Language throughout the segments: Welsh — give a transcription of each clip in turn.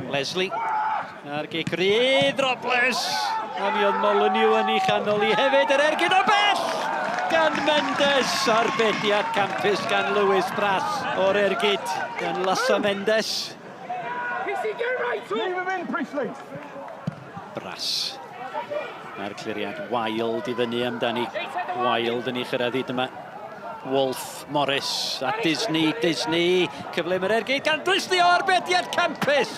Leslie, a'r gic rydd Robles, a mi oedd Molyneux yn ei chanol I hefyd, yr ergyd o bell gan Mendes, arbediad campus gan Lewis Brass o'r ergyd gan Lassa Mendes. Brass. A'r cliriad Wild I fyny amdani. Wild yn ei chyrraedd yma. Wolf, Morris a Disney, cyflym yr ergyd gan Disney o arbediad campus.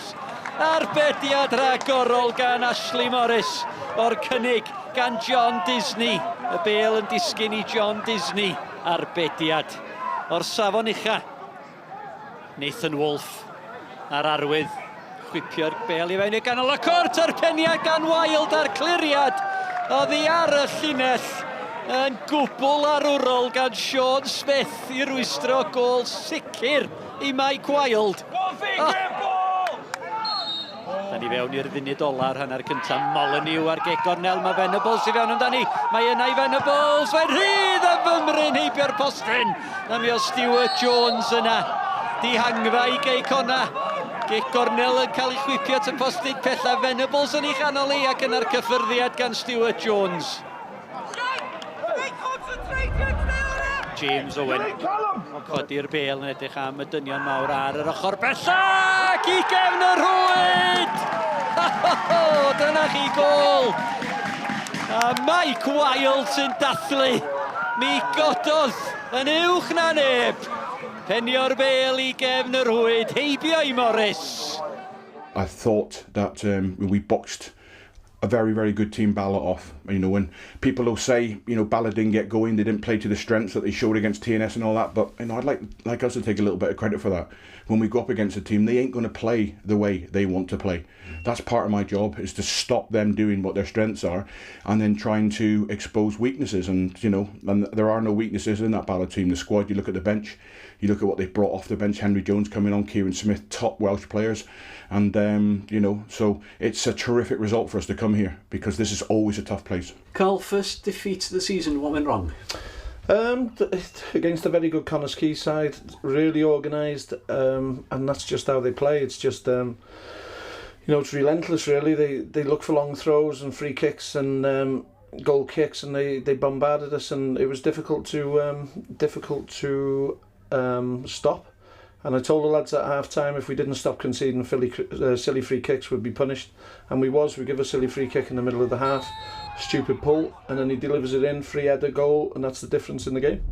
Arbediad rhagorol gan Ashley Morris o'r cynnig gan John Disney. Y bêl yn disgyn I John Disney. Arbediad o'r safon ucha. Nathan Wolf ar arwydd. Chwipio'r bêl I fewn I ganol y cwrt. Arpeniad gan Wild ar cliriad. Oedd I ar y llinell. Yn gwbl arwrol gan Sean Smith I rwystro gol sicr I Mike Wild. Da ni fewn i'r funud olar hanner cyntaf. Molyneux ar Cei Connah, mae Venables I fewn amdani. Mae yna I Venables, mae'n rhydd a fymryn heibio'r postyn. Na mi o Stuart Jones yna. Dihangfa I Cei Connah. Cei Connah yn cael ei chwipio at y postyn pella. Venables yn ei chanol I ac yna'r cyffyrddiad gan Stuart Jones. James Owen codi'r bêl yn edrych am y dynion mawr ar yr ochr bellach I gefn y rhwyd! Dyna chi gol! A Mike Wild sy'n dathlu. Mi gododd yn uwch na neb. Penio'r bêl I gefn y rhwyd, heibio I Morris. I thought that we boxed a very, very good team Bala off. You know, when people will say, you know, Bala didn't get going, they didn't play to the strengths that they showed against TNS and all that, but you know, I'd like us to take a little bit of credit for that. When we go up against a team, they ain't going to play the way they want to play. That's part of my job, is to stop them doing what their strengths are and then trying to expose weaknesses. And you know, and there are no weaknesses in that Bala team. The squad, you look at the bench, you look at what they've brought off the bench. Henry Jones coming on, Kieran Smith, top Welsh players. And you know, so it's a terrific result for us to come here, because this is always a tough place. Carl, first defeat of the season, what went wrong? Against a very good Connah's Quay side, really organised, and that's just how they play. It's just, you know, it's relentless really. They look for long throws and free kicks and goal kicks, and they bombarded us, and it was difficult to stop. And I told the lads at half time, if we didn't stop conceding silly free kicks, we'd be punished. And we give a silly free kick in the middle of the half, stupid pull, and then he delivers it in, free header goal, and that's the difference in the game.